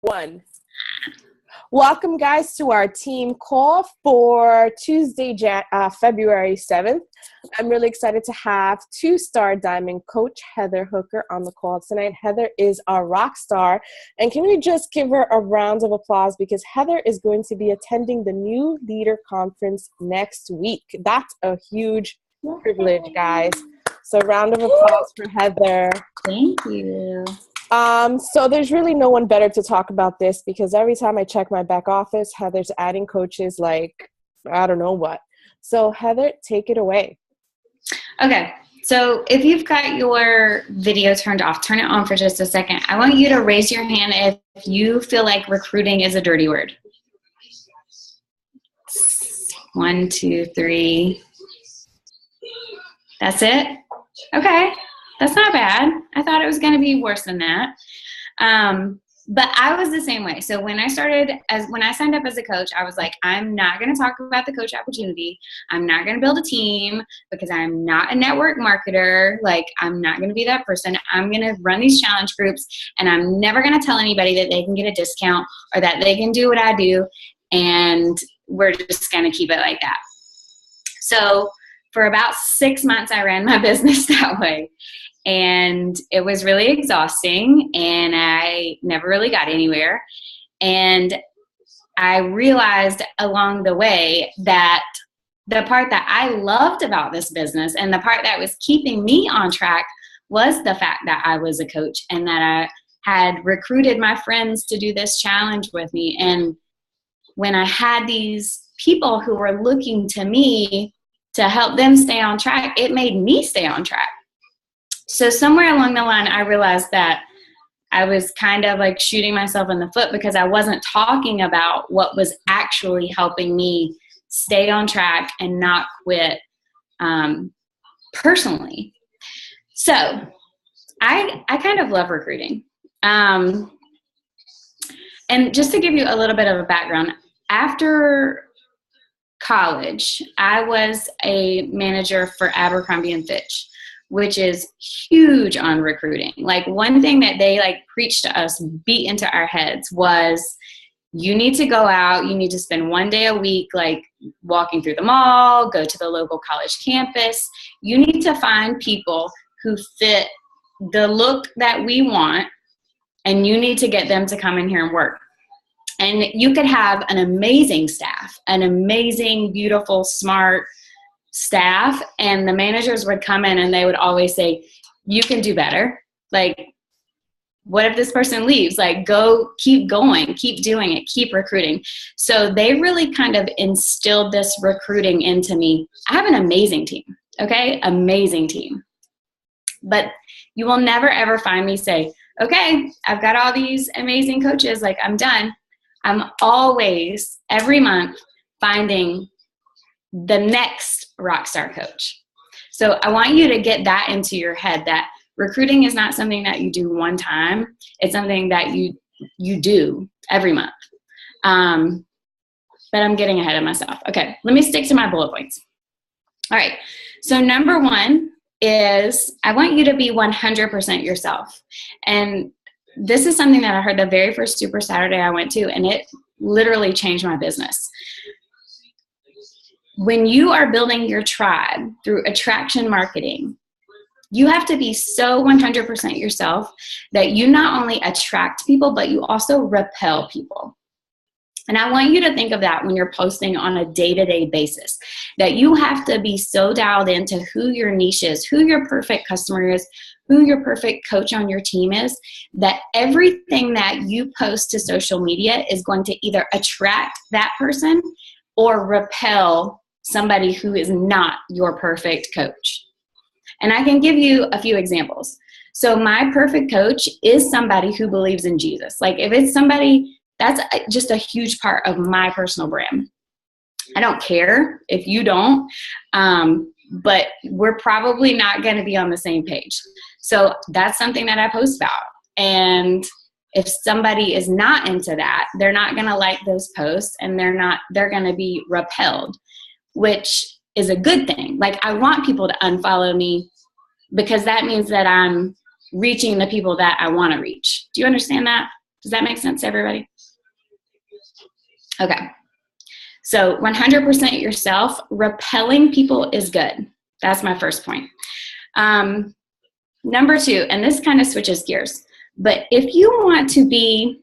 One. Welcome, guys, to our team call for Tuesday, February 7th. I'm really excited to have two-star diamond coach Heather Hooker on the call tonight. Heather is our rock star, and can we just give her a round of applause because Heather is going to be attending the New Leader Conference next week. That's a huge privilege, guys. So round of applause for Heather. Thank you. So there's really no one better to talk about this because every time I check my back office, Heather's adding coaches like, I don't know what. So Heather, take it away. Okay. So if you've got your video turned off, turn it on for just a second. I want you to raise your hand if you feel like recruiting is a dirty word. 1, 2, 3. That's it? Okay. That's not bad. I thought it was going to be worse than that. But I was the same way. So when I signed up as a coach, I was like, I'm not going to talk about the coach opportunity. I'm not going to build a team because I'm not a network marketer. Like, I'm not going to be that person. I'm going to run these challenge groups, and I'm never going to tell anybody that they can get a discount or that they can do what I do. And we're just going to keep it like that. So for about 6 months, I ran my business that way. And it was really exhausting, and I never really got anywhere. And I realized along the way that the part that I loved about this business and the part that was keeping me on track was the fact that I was a coach and that I had recruited my friends to do this challenge with me. And when I had these people who were looking to me to help them stay on track, it made me stay on track. So somewhere along the line, I realized that I was kind of like shooting myself in the foot because I wasn't talking about what was actually helping me stay on track and not quit personally. So I kind of love recruiting. And just to give you a little bit of a background, after college, I was a manager for Abercrombie & Fitch, which is huge on recruiting. Like, one thing that they preached to us, beat into our heads, was you need to go out, you need to spend 1 day a week walking through the mall, go to the local college campus. You need to find people who fit the look that we want, and you need to get them to come in here and work. And you could have an amazing staff, an amazing, beautiful, smart staff, and the managers would come in and they would always say, you can do better. Like, what if this person leaves? Go, keep going, keep doing it, keep recruiting. So they really kind of instilled this recruiting into me. I have an amazing team, okay? Amazing team. But you will never, ever find me say, okay, I've got all these amazing coaches, I'm done. I'm always, every month, finding the next rockstar coach. So I want you to get that into your head, that recruiting is not something that you do one time. It's something that you do every month. But I'm getting ahead of myself. Okay, let me stick to my bullet points. All right, so number 1 is I want you to be 100% yourself. And this is something that I heard the very first Super Saturday I went to, and it literally changed my business. When you are building your tribe through attraction marketing, you have to be so 100% yourself that you not only attract people, but you also repel people. And I want you to think of that when you're posting on a day-to-day basis, that you have to be so dialed into who your niche is, who your perfect customer is, who your perfect coach on your team is, that everything that you post to social media is going to either attract that person or repel somebody who is not your perfect coach. And I can give you a few examples. So my perfect coach is somebody who believes in Jesus. If it's somebody, that's just a huge part of my personal brand. I don't care if you don't, but we're probably not going to be on the same page. So that's something that I post about. And if somebody is not into that, they're not going to like those posts, and they're going to be repelled, which is a good thing. I want people to unfollow me because that means that I'm reaching the people that I want to reach. Do you understand that? Does that make sense to everybody? Okay. So 100% yourself, repelling people is good. That's my first point. Number 2, and this kind of switches gears, but if you want to be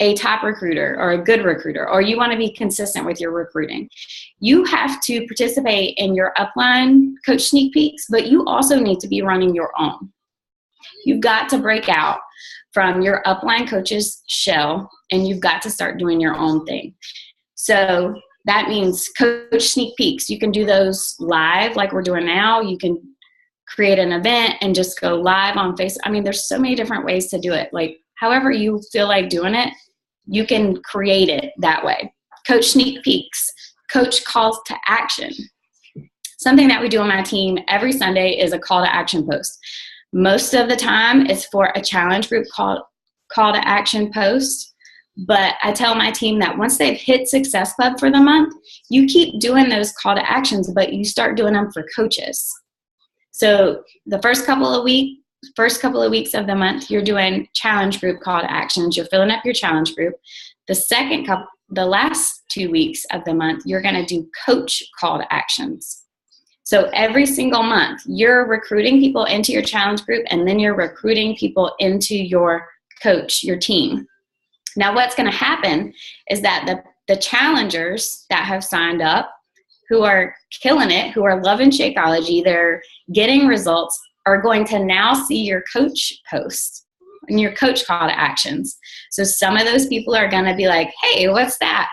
a top recruiter or a good recruiter, or you want to be consistent with your recruiting, you have to participate in your upline coach sneak peeks, but you also need to be running your own. You've got to break out from your upline coach's shell, and you've got to start doing your own thing. So that means coach sneak peeks. You can do those live like we're doing now. You can create an event and just go live on Facebook. I mean, there's so many different ways to do it. Like, however you feel like doing it, you can create it that way. Coach sneak peeks, coach calls to action. Something that we do on my team every Sunday is a call to action post. Most of the time it's for a challenge group call to action post. But I tell my team that once they've hit Success Club for the month, you keep doing those call to actions, but you start doing them for coaches. So the first couple of weeks of the month, you're doing challenge group call to actions. You're filling up your challenge group. The last 2 weeks of the month, you're going to do coach call to actions. So every single month, you're recruiting people into your challenge group, and then you're recruiting people into your coach, your team. Now, what's going to happen is that the challengers that have signed up, who are killing it, who are loving Shakeology, they're getting results, are going to now see your coach post and your coach call to actions. So some of those people are going to be like, hey, what's that?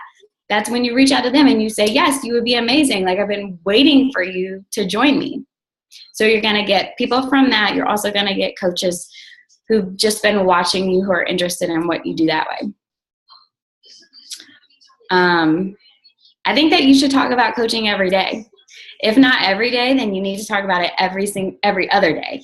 That's when you reach out to them and you say, yes, you would be amazing. Like, I've been waiting for you to join me. So you're going to get people from that. You're also going to get coaches who've just been watching you, who are interested in what you do that way. I think that you should talk about coaching every day. If not every day, then you need to talk about it every other day.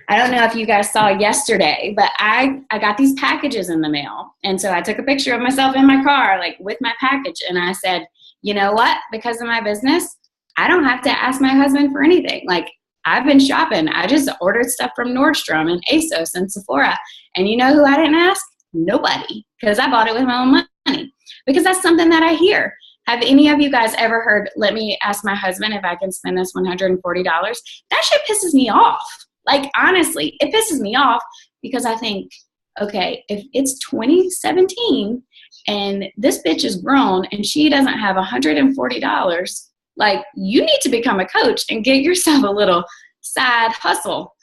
I don't know if you guys saw yesterday, but I got these packages in the mail. And so I took a picture of myself in my car, like with my package. And I said, you know what? Because of my business, I don't have to ask my husband for anything. Like, I've been shopping. I just ordered stuff from Nordstrom and ASOS and Sephora. And you know who I didn't ask? Nobody. Because I bought it with my own money. Because that's something that I hear. Have any of you guys ever heard, let me ask my husband if I can spend this $140? That shit pisses me off. Like, honestly, it pisses me off because I think, okay, if it's 2017 and this bitch is grown and she doesn't have $140, like, you need to become a coach and get yourself a little side hustle.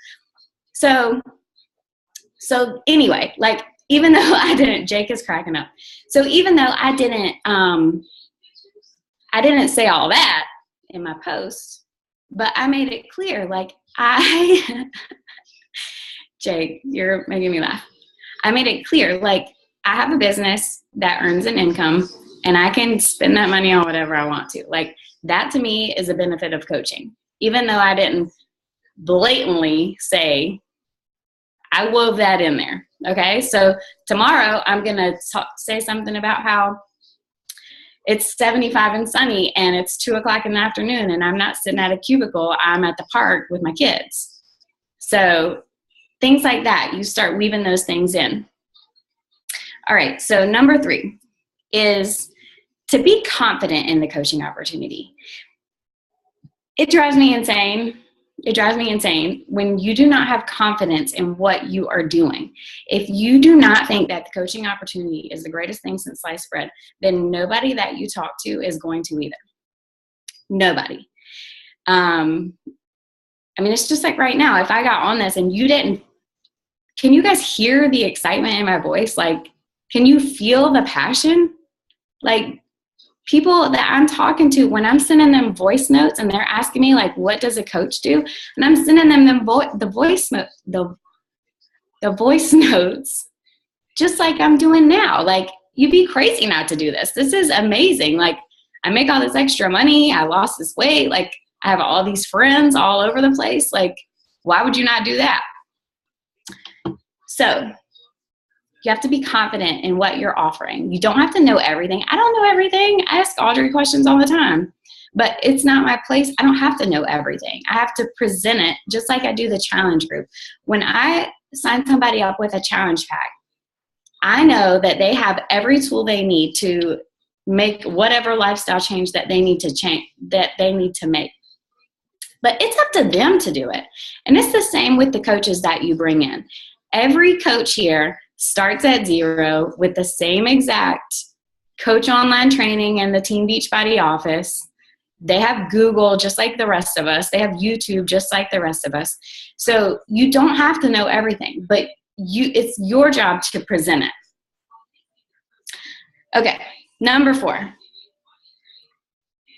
So anyway, like, even though I didn't, Jake is cracking up. So even though I didn't say all that in my post, but I made it clear, like, Jake, you're making me laugh. I made it clear, like, I have a business that earns an income and I can spend that money on whatever I want to. Like, that to me is a benefit of coaching. Even though I didn't blatantly say, I wove that in there. Okay. So tomorrow I'm going to say something about how it's 75 and sunny and it's 2:00 in the afternoon and I'm not sitting at a cubicle. I'm at the park with my kids. So things like that, you start weaving those things in. All right. So number 3 is to be confident in the coaching opportunity. It drives me insane. It drives me insane when you do not have confidence in what you are doing. If you do not think that the coaching opportunity is the greatest thing since sliced bread, then nobody that you talk to is going to either. Nobody. I mean, it's just like right now, if I got on this and you didn't, can you guys hear the excitement in my voice? Like, can you feel the passion? Like, people that I'm talking to, when I'm sending them voice notes and they're asking me, like, what does a coach do? And I'm sending them the voice notes, just like I'm doing now. Like, you'd be crazy not to do this. This is amazing. Like, I make all this extra money. I lost this weight. Like, I have all these friends all over the place. Like, why would you not do that? So you have to be confident in what you're offering. You don't have to know everything. I don't know everything. I ask Audrey questions all the time, but it's not my place. I don't have to know everything. I have to present it just like I do the challenge group. When I sign somebody up with a challenge pack, I know that they have every tool they need to make whatever lifestyle change that they need to make. But it's up to them to do it. And it's the same with the coaches that you bring in. Every coach here starts at zero with the same exact coach online training in the Team Beachbody office. They have Google just like the rest of us. They have YouTube just like the rest of us. So you don't have to know everything, but it's your job to present it. Okay, number 4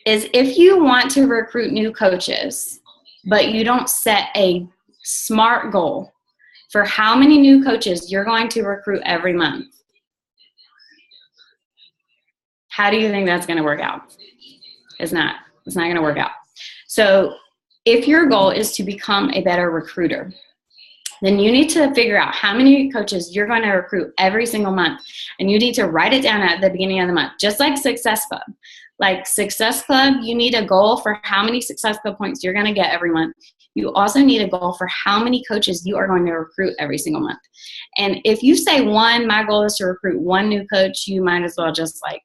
is if you want to recruit new coaches, but you don't set a SMART goal for how many new coaches you're going to recruit every month, how do you think that's going to work out? It's not going to work out. So if your goal is to become a better recruiter, then you need to figure out how many coaches you're going to recruit every single month. And you need to write it down at the beginning of the month, just like Success Club. Like Success Club, you need a goal for how many Success Club points you're going to get every month. You also need a goal for how many coaches you are going to recruit every single month. And if you say my goal is to recruit 1 new coach, you might as well just like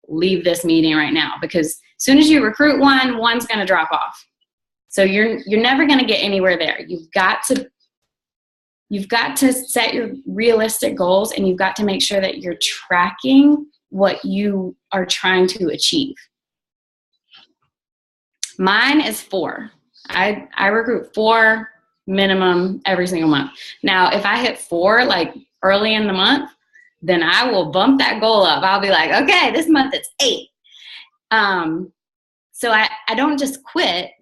leave this meeting right now, because as soon as you recruit one's going to drop off. So you're never going to get anywhere there. You've got to set your realistic goals, and you've got to make sure that you're tracking what you are trying to achieve. Mine is 4. I recruit 4 minimum every single month. Now, if I hit 4 like early in the month, then I will bump that goal up. I'll be like, okay, this month it's 8. So I don't just quit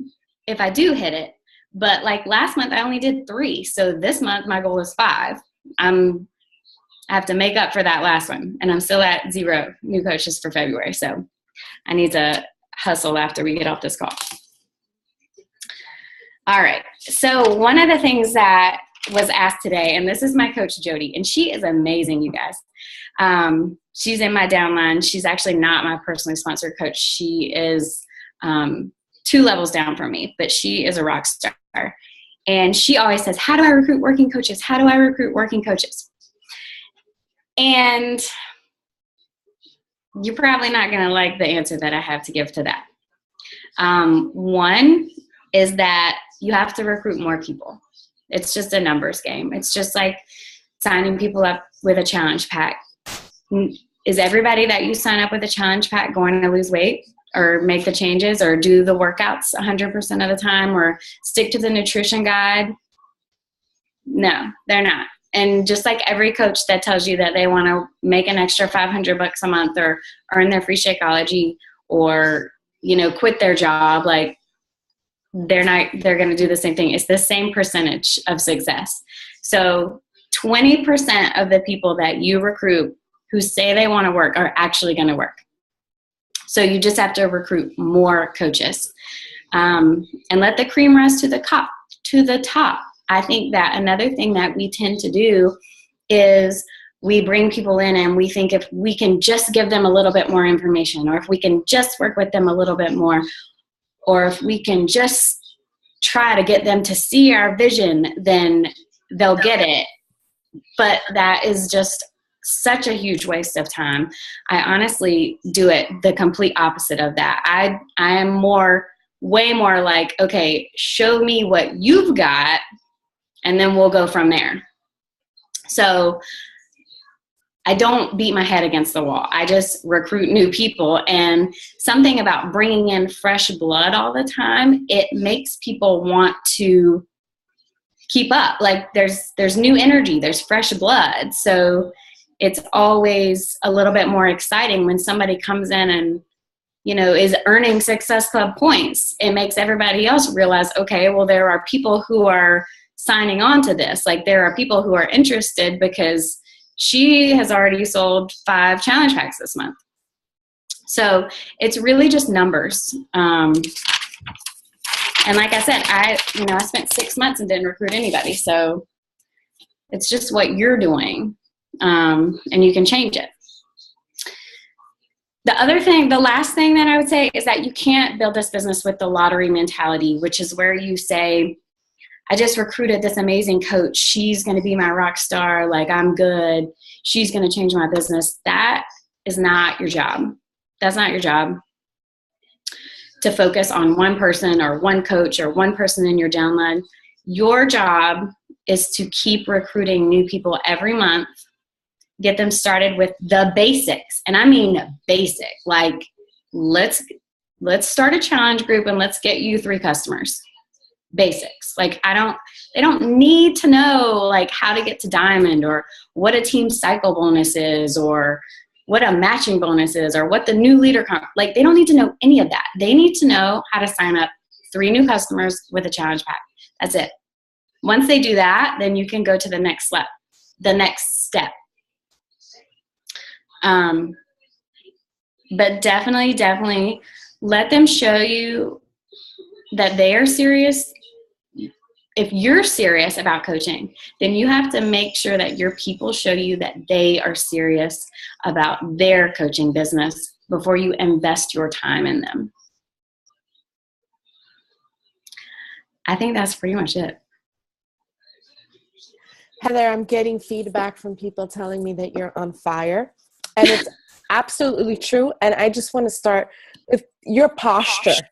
if I do hit it. But like last month, I only did 3. So this month, my goal is 5. I have to make up for that last one. And I'm still at 0 new coaches for February. So I need to hustle after we get off this call. All right. So one of the things that was asked today, and this is my coach, Jody, and she is amazing, you guys. She's in my downline. She's actually not my personally sponsored coach. She is 2 levels down from me, but she is a rock star. And she always says, how do I recruit working coaches? How do I recruit working coaches? And you're probably not going to like the answer that I have to give to that. One is that you have to recruit more people. It's just a numbers game. It's just like signing people up with a challenge pack. Is everybody that you sign up with a challenge pack going to lose weight or make the changes or do the workouts 100% of the time or stick to the nutrition guide? No, they're not. And just like every coach that tells you that they want to make an extra $500 a month or earn their free Shakeology or, quit their job, like they're going to do the same thing. It's the same percentage of success. So 20% of the people that you recruit who say they want to work are actually going to work. So you just have to recruit more coaches and let the cream rise to the top. I think that another thing that we tend to do is we bring people in and we think if we can just give them a little bit more information, or if we can just work with them a little bit more, or if we can just try to get them to see our vision, then they'll get it. But that is just such a huge waste of time. I honestly do it the complete opposite of that. I am way more like, okay, show me what you've got, and then we'll go from there. So I don't beat my head against the wall. I just recruit new people. And something about bringing in fresh blood all the time, it makes people want to keep up. Like there's new energy, there's fresh blood. So it's always a little bit more exciting when somebody comes in and, is earning Success Club points. It makes everybody else realize, okay, well, there are people who are signing on to this. Like there are people who are interested because she has already sold 5 challenge packs this month. So it's really just numbers. And like I said, I spent 6 months and didn't recruit anybody. So it's just what you're doing. And you can change it. The last thing that I would say is that you can't build this business with the lottery mentality, which is where you say, I just recruited this amazing coach. She's going to be my rock star. Like, I'm good. She's going to change my business. That is not your job. That's not your job, to focus on one person or one coach or one person in your downline. Your job is to keep recruiting new people every month, get them started with the basics. And I mean basic, like let's start a challenge group and let's get you 3 customers. Basics. Like they don't need to know like how to get to diamond or what a team cycle bonus is or what a matching bonus is or what the new leader like they don't need to know any of that. They need to know how to sign up 3 new customers with a challenge pack. That's it. Once they do that, then you can go to the next step. But definitely let them show you that they are serious. If you're serious about coaching, then you have to make sure that your people show you that they are serious about their coaching business before you invest your time in them. I think that's pretty much it. Heather, I'm getting feedback from people telling me that you're on fire, and it's absolutely true. And I just want to start with your posture.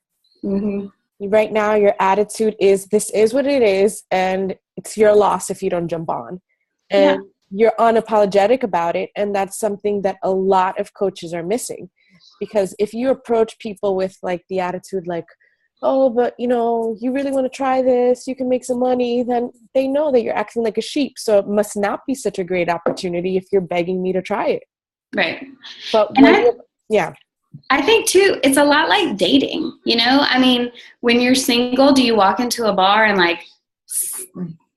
Mm-hmm. Right now, your attitude is, this is what it is, and it's your loss if you don't jump on. And you're unapologetic about it, and that's something that a lot of coaches are missing. Because if you approach people with like the attitude like, oh, but you know, you really want to try this, you can make some money, then they know that you're acting like a sheep. So it must not be such a great opportunity if you're begging me to try it. Right. But I think too, it's a lot like dating, you know? I mean, when you're single, do you walk into a bar and like,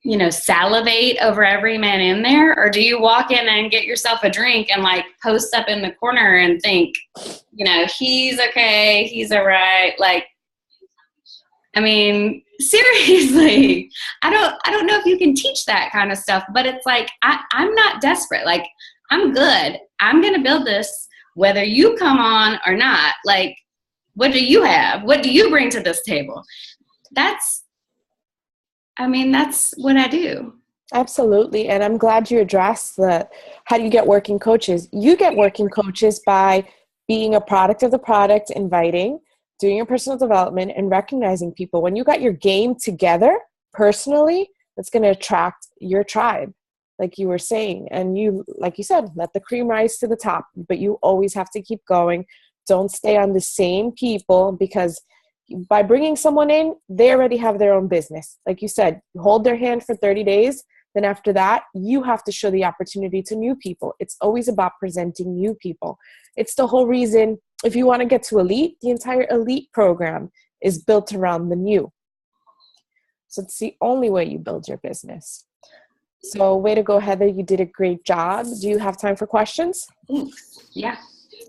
you know, salivate over every man in there? Or do you walk in and get yourself a drink and like post up in the corner and think, you know, he's okay, he's all right? Like, I mean, seriously, I don't know if you can teach that kind of stuff, but it's like, I'm not desperate. Like, I'm good. I'm going to build this whether you come on or not. Like, what do you have? What do you bring to this table? That's what I do. Absolutely. And I'm glad you addressed how do you get working coaches? You get working coaches by being a product of the product, inviting, doing your personal development, and recognizing people. When you got your game together personally, that's going to attract your tribe, like you were saying. And you, like you said, let the cream rise to the top, but you always have to keep going. Don't stay on the same people, because by bringing someone in, they already have their own business. Like you said, you hold their hand for 30 days. Then after that, you have to show the opportunity to new people. It's always about presenting new people. It's the whole reason, if you want to get to elite, the entire elite program is built around the new. So it's the only way you build your business. So way to go, Heather. You did a great job. Do you have time for questions? Yeah.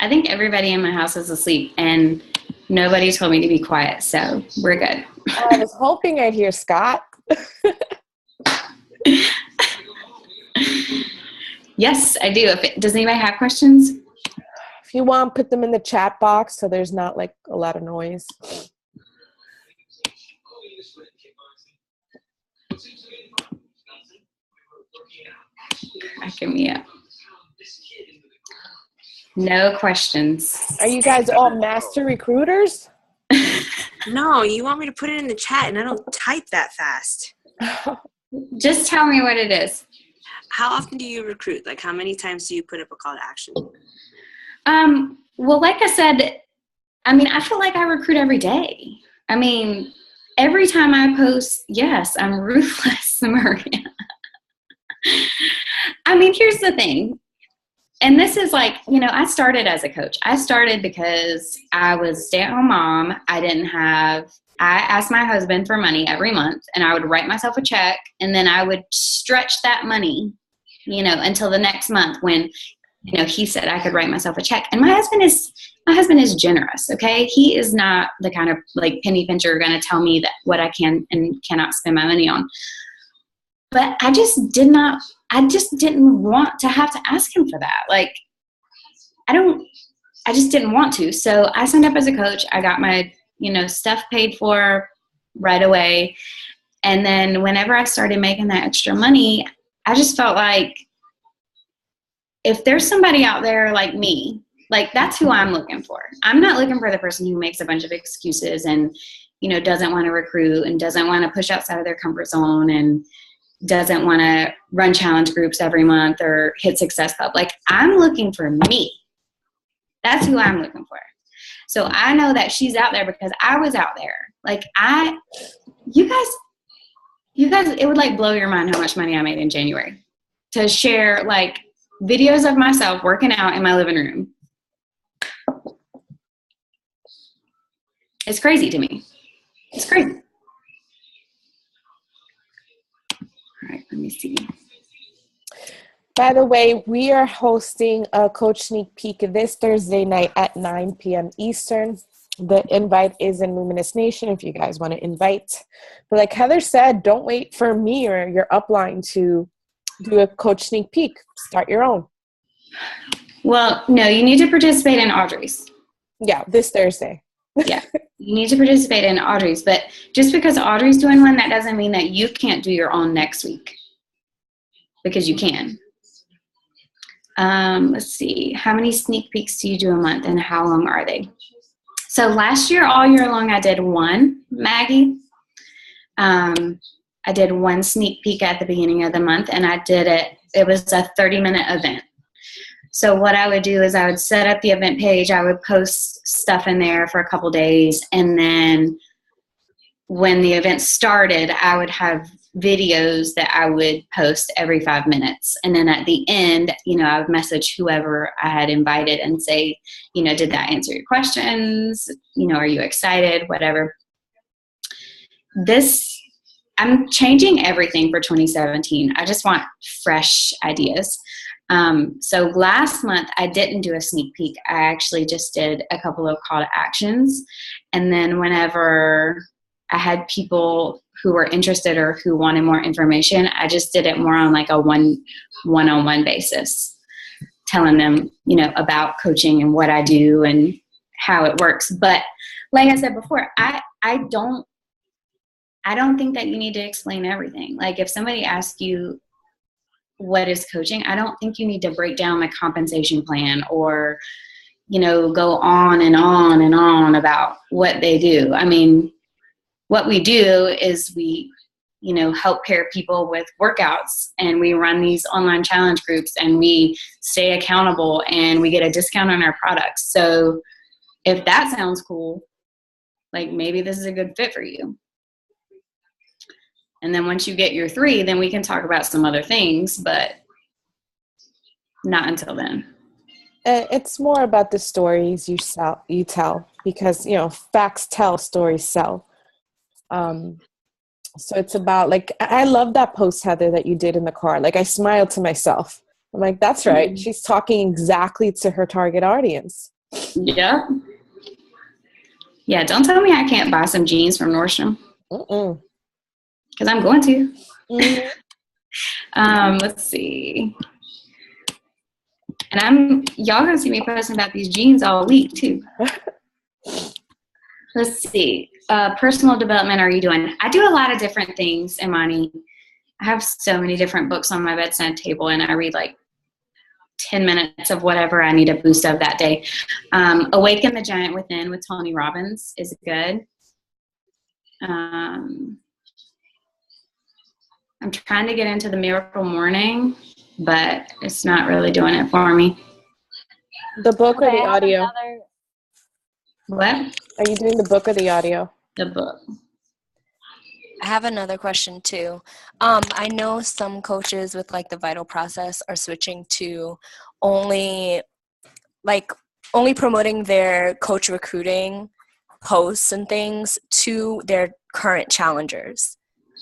I think everybody in my house is asleep and nobody told me to be quiet. So we're good. I was hoping I'd hear Scott. Yes, I do. Does anybody have questions? If you want, put them in the chat box so there's not like a lot of noise. Cracking me up. No questions. Are you guys all master recruiters? No, you want me to put it in the chat and I don't type that fast. Just tell me what it is. How often do you recruit? Like, how many times do you put up a call to action? Well, like I said, I mean, I feel like I recruit every day. I mean, every time I post, yes, I'm ruthless, Maria. I mean, here's the thing. And this is like, you know, I started as a coach. I started because I was a stay-at-home mom. I asked my husband for money every month, and I would write myself a check, and then I would stretch that money, you know, until the next month when, you know, he said I could write myself a check. And my husband is generous, okay? He is not the kind of like penny pincher going to tell me that what I can and cannot spend my money on. But I just didn't want to have to ask him for that. Like, I just didn't want to. So I signed up as a coach. I got my, you know, stuff paid for right away. And then whenever I started making that extra money, I just felt like if there's somebody out there like me, like that's who I'm looking for. I'm not looking for the person who makes a bunch of excuses and, you know, doesn't want to recruit and doesn't want to push outside of their comfort zone and doesn't want to run challenge groups every month or hit Success Club. Like, I'm looking for me. That's who I'm looking for. So I know that she's out there because I was out there. Like, you guys, it would like blow your mind how much money I made in January to share like videos of myself working out in my living room. It's crazy to me. It's crazy. All right, let me see. By the way, we are hosting a coach sneak peek this Thursday night at 9 p.m. Eastern. The invite is in Luminous Nation if you guys want to invite. But like Heather said, don't wait for me or your upline to do a coach sneak peek. Start your own. Well, no, you need to participate in Audrey's. Yeah, this Thursday. Yeah, you need to participate in Audrey's. But just because Audrey's doing one, that doesn't mean that you can't do your own next week. Because you can. Let's see. How many sneak peeks do you do a month and how long are they? So last year, all year long, I did one, Maggie. I did one sneak peek at the beginning of the month, and it was a 30-minute event. So what I would do is I would set up the event page. I would post stuff in there for a couple days, and then when the event started, I would have videos that I would post every 5 minutes. And then at the end, you know, I would message whoever I had invited and say, you know, did that answer your questions? You know, are you excited? Whatever. I'm changing everything for 2017. I just want fresh ideas. So last month I didn't do a sneak peek. I actually just did a couple of call to actions. And then whenever I had people who were interested or who wanted more information, I just did it more on like a one-on-one basis, telling them, you know, about coaching and what I do and how it works. But like I said before, I don't think that you need to explain everything. Like if somebody asks you what is coaching, I don't think you need to break down the compensation plan or, you know, go on and on and on about what they do. I mean, what we do is we, you know, help pair people with workouts, and we run these online challenge groups, and we stay accountable, and we get a discount on our products. So if that sounds cool, like maybe this is a good fit for you. And then once you get your 3, then we can talk about some other things, but not until then. It's more about the stories you tell, because, you know, facts tell, stories sell. So it's about, like, I love that post, Heather, that you did in the car. Like, I smiled to myself. I'm like, that's right. Mm-hmm. She's talking exactly to her target audience. Yeah. Yeah. Don't tell me I can't buy some jeans from Nordstrom. Because I'm going to. Mm-hmm. Let's see. And y'all gonna see me posting about these jeans all week too. Let's see. Personal development are you doing? I do a lot of different things, Imani. I have so many different books on my bedside table, and I read like 10 minutes of whatever I need a boost of that day. Awaken the Giant Within with Tony Robbins is good. I'm trying to get into the Miracle Morning, but it's not really doing it for me. The book or the audio? What? Are you doing the book or the audio? The book. I have another question too. I know some coaches with like the Vital Process are switching to only promoting their coach recruiting posts and things to their current challengers.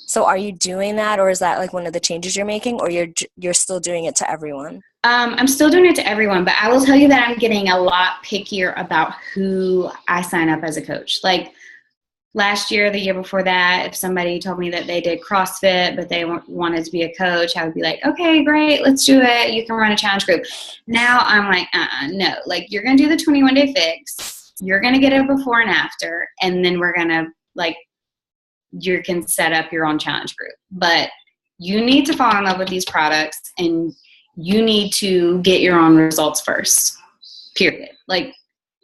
So are you doing that, or is that like one of the changes you're making, or you're still doing it to everyone? I'm still doing it to everyone, but I will tell you that I'm getting a lot pickier about who I sign up as a coach. Like last year, the year before that, if somebody told me that they did CrossFit, but they wanted to be a coach, I would be like, okay, great, let's do it. You can run a challenge group. Now I'm like, no. Like, you're going to do the 21-day fix. You're going to get a before and after, and then we're going to like you can set up your own challenge group. But you need to fall in love with these products, and you need to get your own results first, period. Like,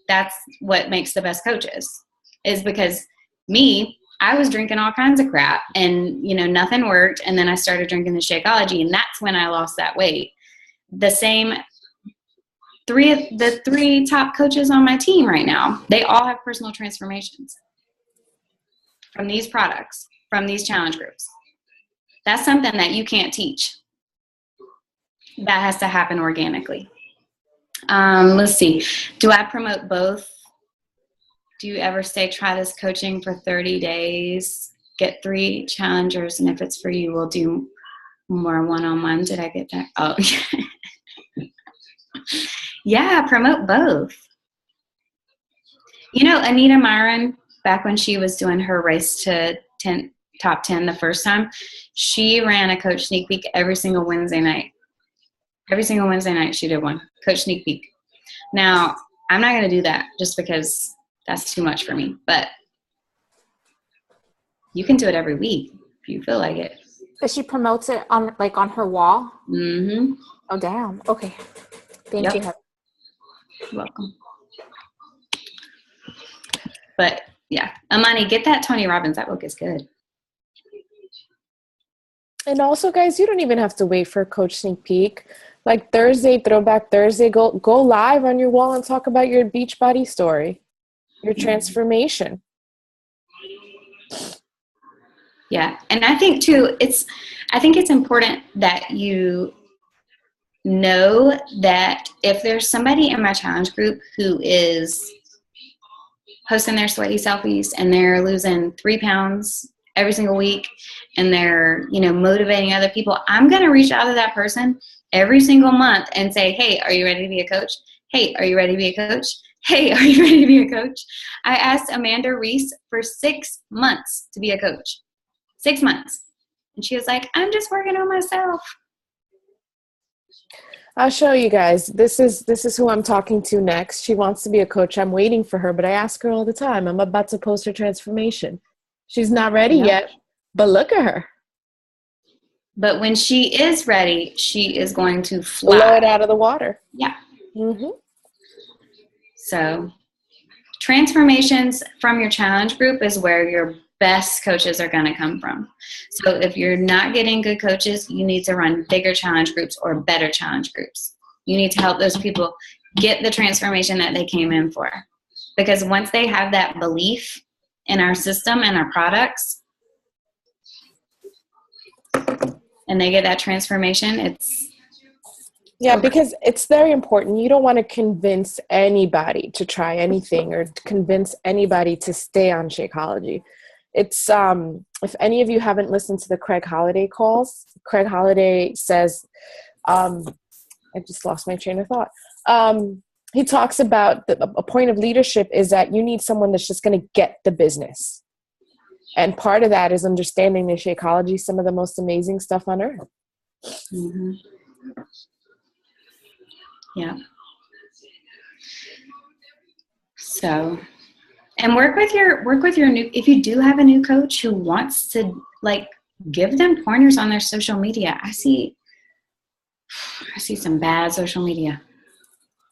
that's what makes the best coaches, is because I was drinking all kinds of crap and, nothing worked. And then I started drinking the Shakeology, and that's when I lost that weight. The three top coaches on my team right now, they all have personal transformations from these products, from these challenge groups. That's something that you can't teach. That has to happen organically. Let's see. Do I promote both? Do you ever say, try this coaching for 30 days, get 3 challengers, and if it's for you, we'll do more one-on-one? Did I get that? Oh, yeah, promote both. Anita Myron, back when she was doing her race to top 10 the first time, she ran a coach sneak peek every single Wednesday night. Every single Wednesday night she did one, coach sneak peek. Now, I'm not going to do that just because that's too much for me, but you can do it every week if you feel like it. Does she promotes it on her wall? Mm-hmm. Oh, damn. Okay. Thank you. You're welcome. But yeah, Amani, get that Tony Robbins. That book is good. And also, guys, you don't even have to wait for a coach sneak peek. Like Thursday, Throwback Thursday, go live on your wall and talk about your Beachbody story, your transformation. Yeah, and I think too, it's important that you know that if there's somebody in my challenge group who is posting their sweaty selfies and they're losing 3 pounds every single week, and they're, motivating other people, I'm going to reach out to that person every single month and say, hey, are you ready to be a coach? Hey, are you ready to be a coach? Hey, are you ready to be a coach? I asked Amanda Reese for 6 months to be a coach. 6 months. And she was like, I'm just working on myself. I'll show you guys. This is who I'm talking to next. She wants to be a coach. I'm waiting for her, but I ask her all the time. I'm about to post her transformation. She's not ready yet, but look at her. But when she is ready, she is going to fly. Blow it out of the water. Yeah. Mm-hmm. So transformations from your challenge group is where your best coaches are going to come from. So if you're not getting good coaches, you need to run bigger challenge groups or better challenge groups. You need to help those people get the transformation that they came in for. Because once they have that belief in our system and our products, and they get that transformation, because it's very important. You don't want to convince anybody to try anything or to convince anybody to stay on Shakeology. It's if any of you haven't listened to the Craig Holiday calls, Craig Holiday says, I just lost my train of thought. He talks about a point of leadership is that you need someone that's just going to get the business. And part of that is understanding that Shakeology is some of the most amazing stuff on earth. Mm-hmm. Yeah. So, and work with your new, if you do have a new coach who wants to, give them pointers on their social media. I see some bad social media.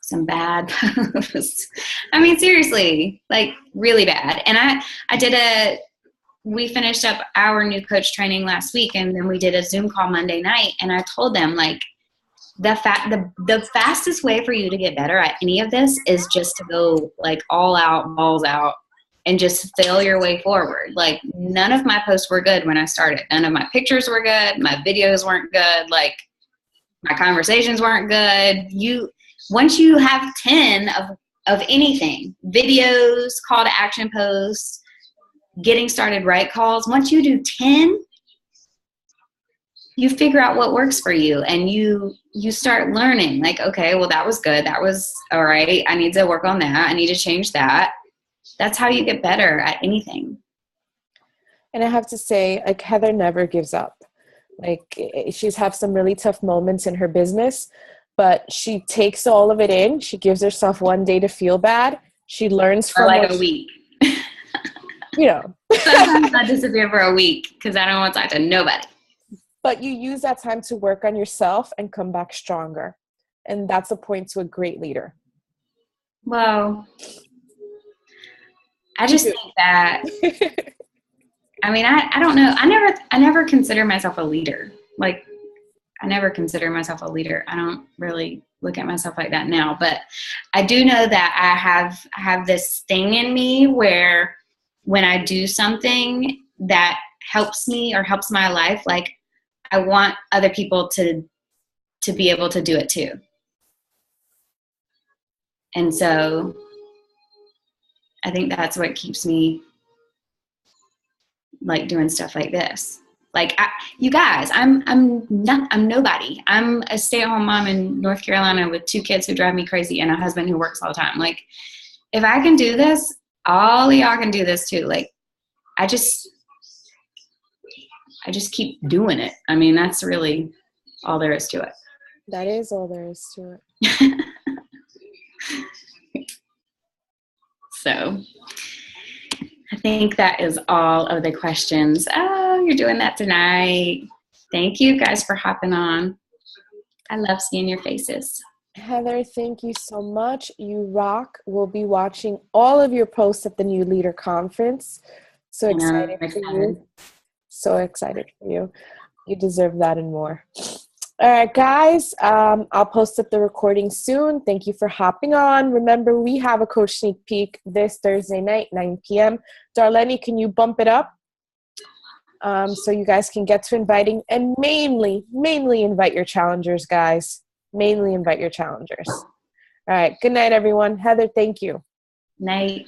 Some bad posts. I mean, seriously, really bad. And we finished up our new coach training last week, and then we did a Zoom call Monday night, and I told them, the fastest way for you to get better at any of this is just to go all out, balls out, and just fail your way forward. None of my posts were good when I started. None of my pictures were good. My videos weren't good. My conversations weren't good. Once you have 10 of anything, videos, call to action posts, getting started right calls, once you do 10, you figure out what works for you, and you start learning, okay, well, that was good. That was all right. I need to work on that. I need to change that. That's how you get better at anything. And I have to say, Heather never gives up. She's had some really tough moments in her business, but she takes all of it in. She gives herself one day to feel bad. She learns from a week. Sometimes I disappear for a week because I don't want to talk to nobody. But you use that time to work on yourself and come back stronger. And that's a point to a great leader. Well, I just think that, I mean, I don't know. I never consider myself a leader. Like, I never consider myself a leader. I don't really look at myself like that now. But I do know that I have this thing in me where when I do something that helps me or helps my life, like, I want other people to be able to do it too. And so I think that's what keeps me like doing stuff like this. Like, you guys, I'm nobody. I'm a stay-at-home mom in North Carolina with 2 kids who drive me crazy and a husband who works all the time. Like, if I can do this, all of y'all can do this too. Like, I just keep doing it. I mean, that's really all there is to it. That is all there is to it. So I think that is all of the questions. Oh, you're doing that tonight. Thank you guys for hopping on. I love seeing your faces. Heather, thank you so much. You rock. We'll be watching all of your posts at the New Leader Conference. So excited for you. So excited for you. You deserve that and more. All right, guys, I'll post up the recording soon. Thank you for hopping on. Remember, we have a coach sneak peek this Thursday night, 9 p.m. Darlene, can you bump it up so you guys can get to inviting? And mainly invite your challengers, guys. Mainly invite your challengers. All right, good night, everyone. Heather, thank you. Night.